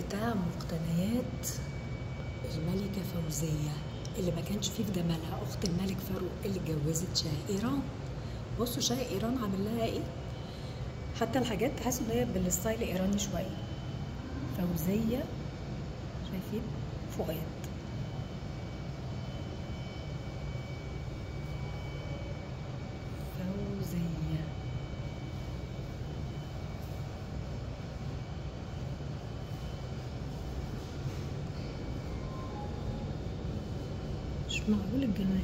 بتاع مقتنيات الملكة فوزية اللي ما كانش فيه في جمالها، أخت الملك فاروق اللي اتجوزت شاه إيران. بصوا شاه إيران عامل لها إيه، حتى الحاجات تحس إن هي بالستايل إيراني شوية. فوزية، شايفين؟ فؤاد. فوزية مش معقول الجمال.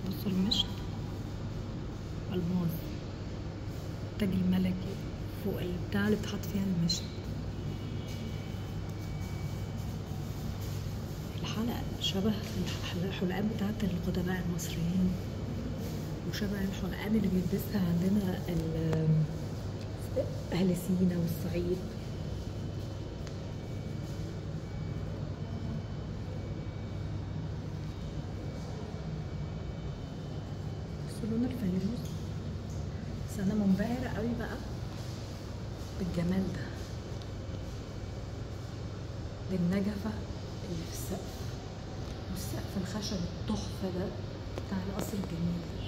بصوا المشط الماظ، التاج الملكي فوق البتاع اللي بتحط فيها المشط. الحلقة شبه الحلقات بتاعت القدماء المصريين، وشبه الحلقان اللي بيلبسها عندنا أهل سينا والصعيد. بصوا لون الفيروز، بس أنا منبهرة قوي بقى بالجمال ده، بالنجفة اللي في السقف، والسقف الخشب التحفة ده بتاع القصر الجميل ده.